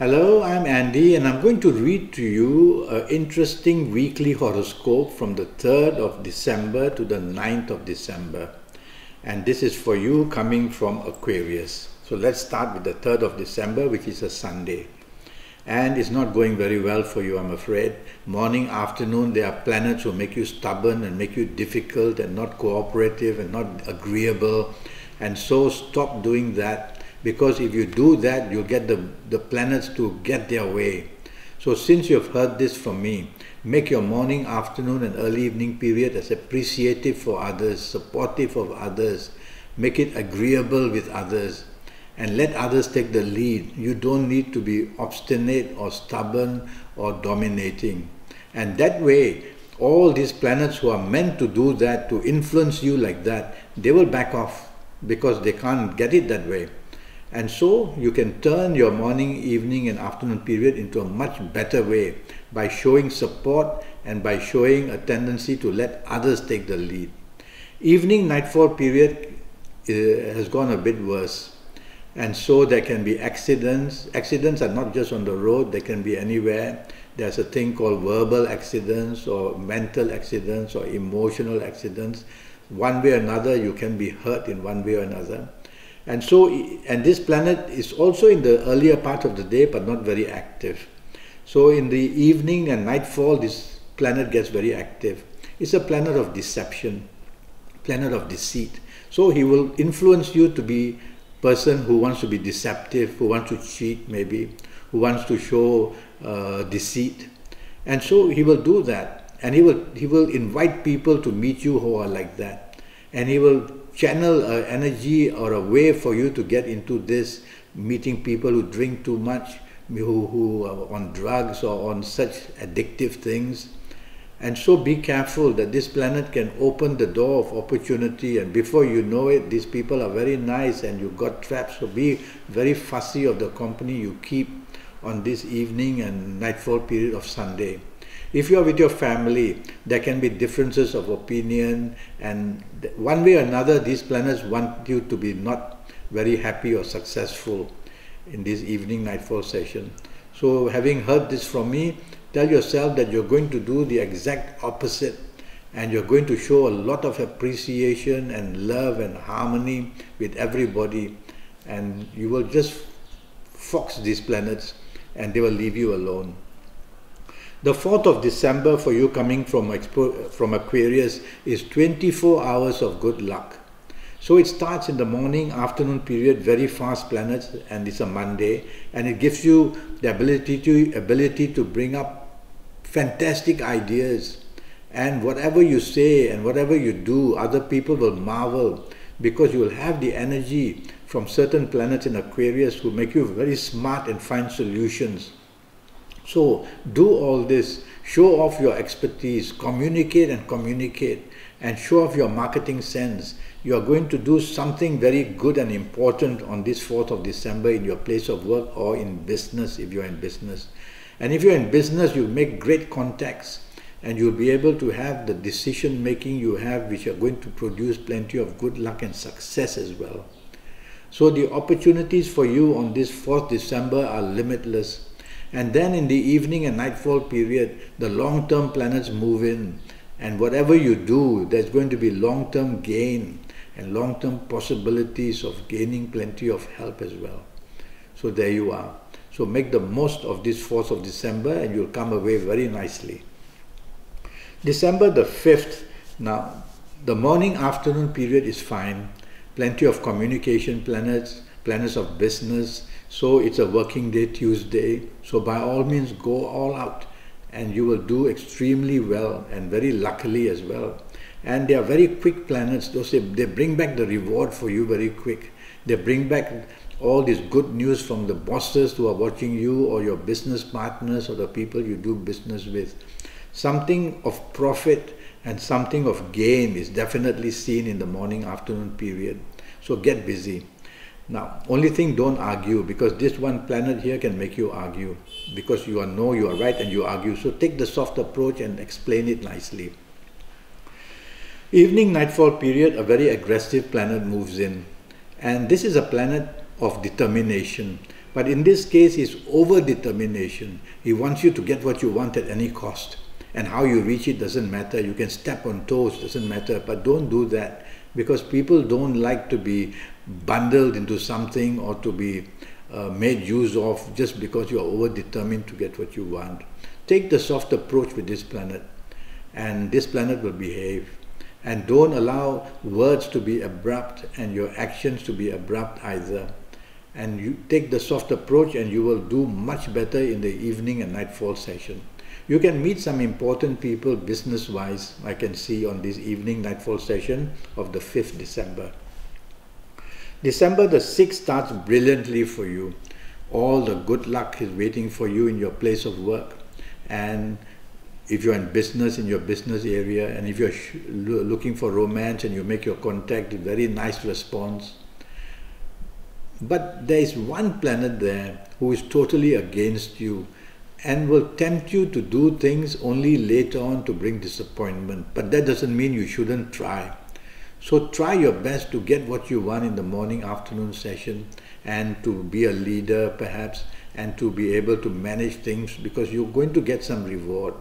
Hello, I'm Andy and I'm going to read to you an interesting weekly horoscope from the 3rd of December to the 9th of December. And this is for you coming from Aquarius. So let's start with the 3rd of December, which is a Sunday. And it's not going very well for you, I'm afraid. Morning, afternoon, there are planets who make you stubborn and make you difficult and not cooperative and not agreeable. And so stop doing that. Because if you do that, you'll get the planets to get their way. So since you've heard this from me, make your morning, afternoon and early evening period as appreciative for others, supportive of others, make it agreeable with others, and let others take the lead. You don't need to be obstinate or stubborn or dominating. And that way, all these planets who are meant to do that, to influence you like that, they will back off because they can't get it that way. And so you can turn your morning, evening and afternoon period into a much better way by showing support and by showing a tendency to let others take the lead. Evening nightfall period has gone a bit worse. And so there can be accidents. Accidents are not just on the road, they can be anywhere. There's a thing called verbal accidents or mental accidents or emotional accidents. One way or another, you can be hurt in one way or another. And this planet is also in the earlier part of the day, but not very active. So in the evening and nightfall, this planet gets very active. It's a planet of deception, planet of deceit. So he will influence you to be a person who wants to be deceptive, who wants to cheat maybe, who wants to show deceit. And so he will do that. And he will invite people to meet you who are like that. And he will channel energy or a way for you to get into this, meeting people who drink too much, who are on drugs or on such addictive things. And so be careful that this planet can open the door of opportunity, and before you know it, these people are very nice and you got trapped. So be very fussy of the company you keep on this evening and nightfall period of Sunday. If you are with your family, there can be differences of opinion, and one way or another, these planets want you to be not very happy or successful in this evening nightfall session. So having heard this from me, tell yourself that you're going to do the exact opposite, and you're going to show a lot of appreciation and love and harmony with everybody, and you will just fox these planets and they will leave you alone. The 4th of December for you coming from Aquarius is 24 hours of good luck. So it starts in the morning, afternoon period, very fast planets, and it's a Monday, and it gives you the ability to bring up fantastic ideas. And whatever you say and whatever you do, other people will marvel because you will have the energy from certain planets in Aquarius who make you very smart and find solutions. So do all this, show off your expertise, communicate and show off your marketing sense. You are going to do something very good and important on this 4th of December in your place of work or in business if you are in business. And if you are in business, you make great contacts and you'll be able to have the decision making you have, which are going to produce plenty of good luck and success as well. So the opportunities for you on this 4th December are limitless. And then in the evening and nightfall period, the long-term planets move in. And whatever you do, there's going to be long-term gain and long-term possibilities of gaining plenty of help as well. So there you are. So make the most of this 4th of December and you'll come away very nicely. December the 5th, now the morning afternoon period is fine. Plenty of communication planets, planets of business. So it's a working day, Tuesday. So by all means, go all out and you will do extremely well and very luckily as well. And they are very quick planets. They bring back the reward for you very quick. They bring back all this good news from the bosses who are watching you or your business partners or the people you do business with. Something of profit and something of gain is definitely seen in the morning afternoon period. So get busy. Now, only thing, don't argue, because this one planet here can make you argue because you know you are right and you argue. So take the soft approach and explain it nicely. Evening nightfall period, a very aggressive planet moves in, and this is a planet of determination. But in this case, it's over-determination. He wants you to get what you want at any cost. And how you reach it doesn't matter. You can step on toes, doesn't matter. But don't do that, because people don't like to be bundled into something or to be made use of just because you are over-determined to get what you want. Take the soft approach with this planet, and this planet will behave. And don't allow words to be abrupt and your actions to be abrupt either. And you take the soft approach and you will do much better in the evening and nightfall session. You can meet some important people business-wise, I can see on this evening nightfall session of the 5th December. December the 6th starts brilliantly for you. All the good luck is waiting for you in your place of work. And if you're in business, in your business area, and if you're looking for romance and you make your contact, a very nice response. But there is one planet there who is totally against you and will tempt you to do things only later on to bring disappointment. But that doesn't mean you shouldn't try. So try your best to get what you want in the morning, afternoon session, and to be a leader perhaps, and to be able to manage things, because you're going to get some reward.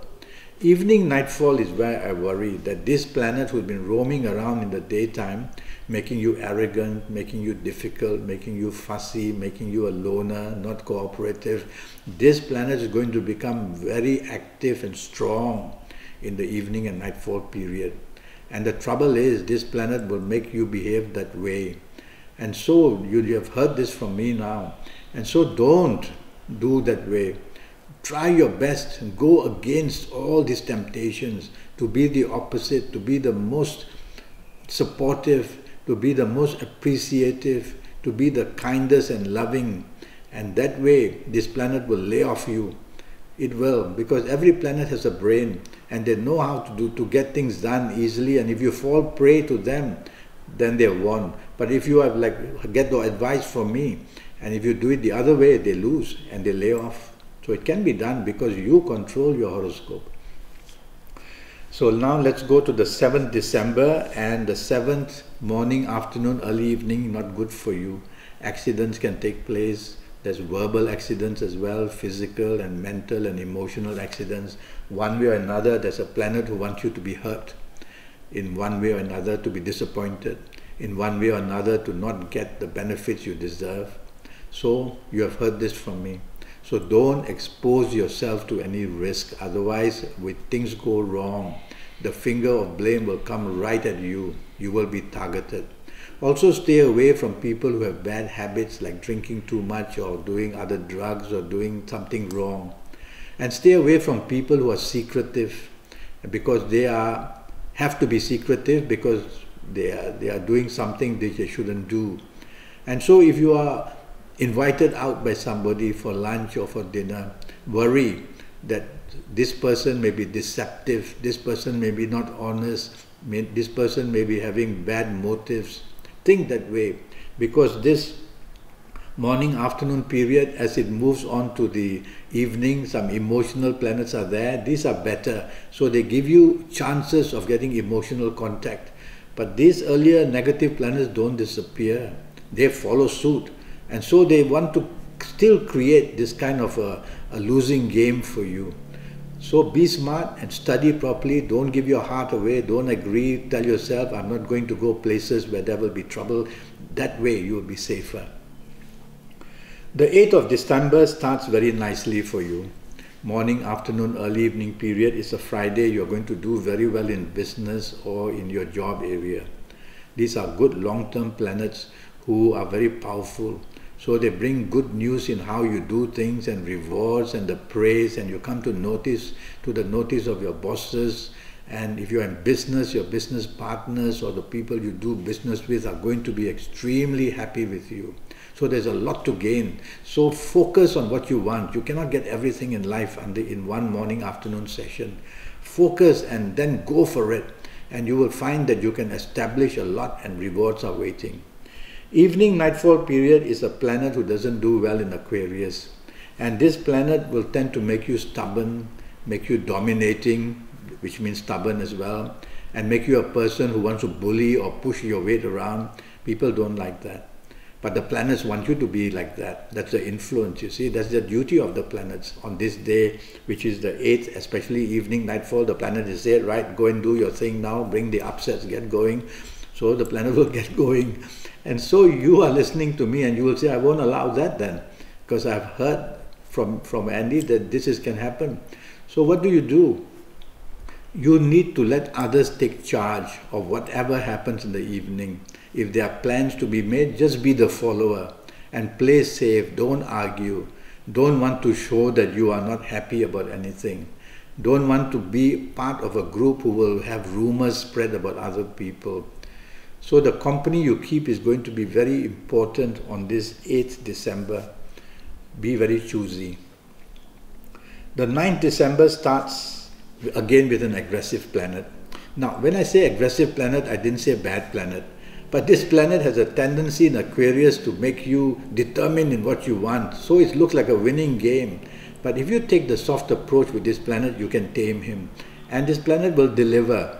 Evening nightfall is where I worry that this planet who's been roaming around in the daytime, making you arrogant, making you difficult, making you fussy, making you a loner, not cooperative, this planet is going to become very active and strong in the evening and nightfall period. And the trouble is, this planet will make you behave that way. And so you have heard this from me now. And so don't do that way. Try your best and go against all these temptations to be the opposite, to be the most supportive, to be the most appreciative, to be the kindest and loving. And that way, this planet will lay off you. It will, because every planet has a brain and they know how to get things done easily. And if you fall prey to them, then they won. But if you have get the advice from me, and if you do it the other way, they lose and they lay off. So it can be done because you control your horoscope. So now let's go to the 7th December, and the 7th morning, afternoon, early evening, not good for you. Accidents can take place. There's verbal accidents as well, physical and mental and emotional accidents. One way or another, there's a planet who wants you to be hurt. In one way or another, to be disappointed. In one way or another, to not get the benefits you deserve. So you have heard this from me. So don't expose yourself to any risk, otherwise when things go wrong, the finger of blame will come right at you. You will be targeted. Also stay away from people who have bad habits like drinking too much or doing other drugs or doing something wrong. And stay away from people who are secretive, because they have to be secretive because they are doing something that they shouldn't do. And so if you are invited out by somebody for lunch or for dinner, worry that this person may be deceptive, this person may be not honest, this person may be having bad motives. Think that way, because this morning afternoon period, as it moves on to the evening, some emotional planets are there. These are better, so they give you chances of getting emotional contact. But these earlier negative planets don't disappear, they follow suit. And so they want to still create this kind of a losing game for you. So be smart and study properly. Don't give your heart away. Don't agree. Tell yourself, I'm not going to go places where there will be trouble. That way you will be safer. The 8th of December starts very nicely for you. Morning, afternoon, early evening period is a Friday. You're going to do very well in business or in your job area. These are good long-term planets who are very powerful. So they bring good news in how you do things and rewards and the praise, and you come to the notice of your bosses. And if you're in business, your business partners or the people you do business with are going to be extremely happy with you. So there's a lot to gain. So focus on what you want. You cannot get everything in life in one morning, afternoon session. Focus and then go for it. And you will find that you can establish a lot and rewards are waiting. Evening nightfall period is a planet who doesn't do well in Aquarius. And this planet will tend to make you stubborn, make you dominating, which means stubborn as well, and make you a person who wants to bully or push your weight around. People don't like that. But the planets want you to be like that. That's the influence, you see. That's the duty of the planets. On this day, which is the 8th, especially evening, nightfall, the planet is there, right, go and do your thing now, bring the upsets, get going. So the planet will get going. And so you are listening to me and you will say, I won't allow that then. Because I've heard from Andi that this can happen. So what do? You need to let others take charge of whatever happens in the evening. If there are plans to be made, just be the follower and play safe. Don't argue. Don't want to show that you are not happy about anything. Don't want to be part of a group who will have rumors spread about other people. So the company you keep is going to be very important on this 8th December. Be very choosy. The 9th December starts again with an aggressive planet. Now, when I say aggressive planet, I didn't say bad planet. But this planet has a tendency in Aquarius to make you determined in what you want. So it looks like a winning game. But if you take the soft approach with this planet, you can tame him. And this planet will deliver.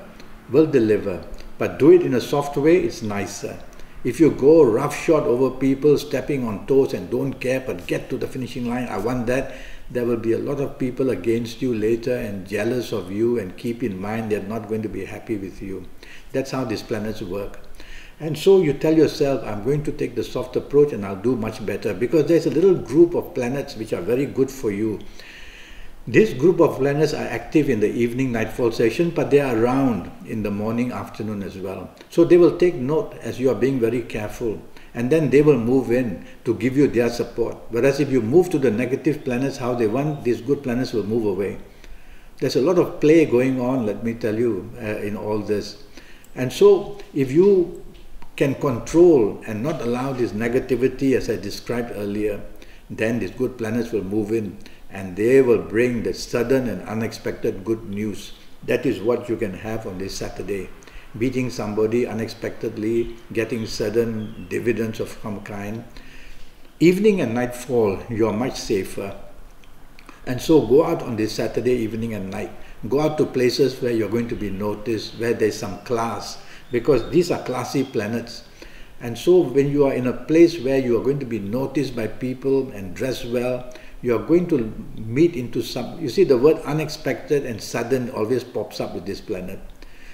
But do it in a soft way, it's nicer. If you go roughshod over people, stepping on toes and don't care, but get to the finishing line, I want that, there will be a lot of people against you later and jealous of you, and keep in mind they're not going to be happy with you. That's how these planets work. And so you tell yourself, I'm going to take the soft approach and I'll do much better, because there's a little group of planets which are very good for you. This group of planets are active in the evening nightfall session, but they are around in the morning, afternoon as well. So they will take note as you are being very careful, and then they will move in to give you their support. Whereas if you move to the negative planets how they want, these good planets will move away. There's a lot of play going on, let me tell you, in all this. And so if you can control and not allow this negativity as I described earlier, then these good planets will move in and they will bring the sudden and unexpected good news. That is what you can have on this Saturday. Meeting somebody unexpectedly, getting sudden dividends of some kind. Evening and nightfall, you are much safer. And so go out on this Saturday evening and night. Go out to places where you're going to be noticed, where there's some class, because these are classy planets. And so when you are in a place where you are going to be noticed by people and dress well, you are going to meet into some, you see the word unexpected and sudden always pops up with this planet.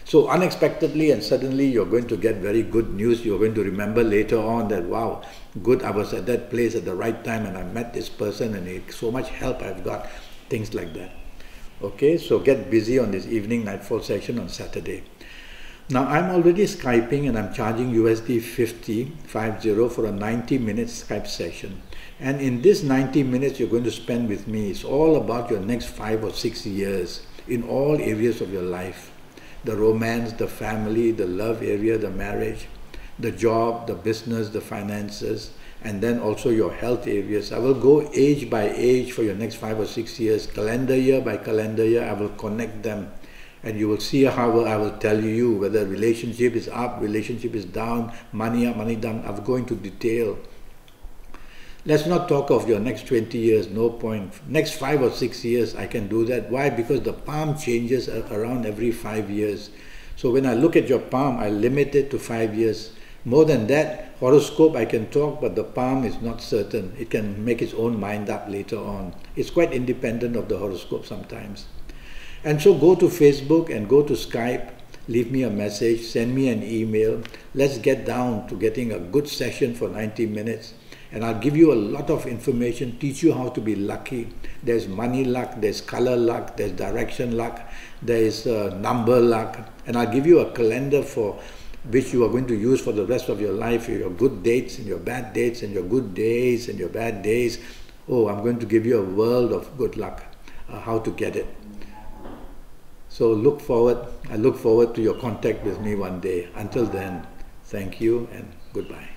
So unexpectedly and suddenly you're going to get very good news. You're going to remember later on that, wow, good, I was at that place at the right time and I met this person and so much help I've got, things like that. Okay, so get busy on this evening nightfall session on Saturday. Now I'm already Skyping and I'm charging USD 50 for a 90-minute Skype session. And in this 90 minutes you're going to spend with me, it's all about your next 5 or 6 years in all areas of your life. The romance, the family, the love area, the marriage, the job, the business, the finances, and then also your health areas. I will go age by age for your next 5 or 6 years, calendar year by calendar year. I will connect them. And you will see how I will tell you whether relationship is up, relationship is down, money up, money down. I'll go into detail. Let's not talk of your next 20 years, no point. Next 5 or 6 years, I can do that. Why? Because the palm changes around every 5 years. So when I look at your palm, I limit it to 5 years. More than that, horoscope I can talk, but the palm is not certain. It can make its own mind up later on. It's quite independent of the horoscope sometimes. And so go to Facebook and go to Skype, leave me a message, send me an email. Let's get down to getting a good session for 90 minutes. And I'll give you a lot of information, teach you how to be lucky. There's money luck, there's color luck, there's direction luck, there's number luck. And I'll give you a calendar for which you are going to use for the rest of your life, your good dates and your bad dates and your good days and your bad days. Oh, I'm going to give you a world of good luck, how to get it. So I look forward to your contact with me one day. Until then, thank you and goodbye.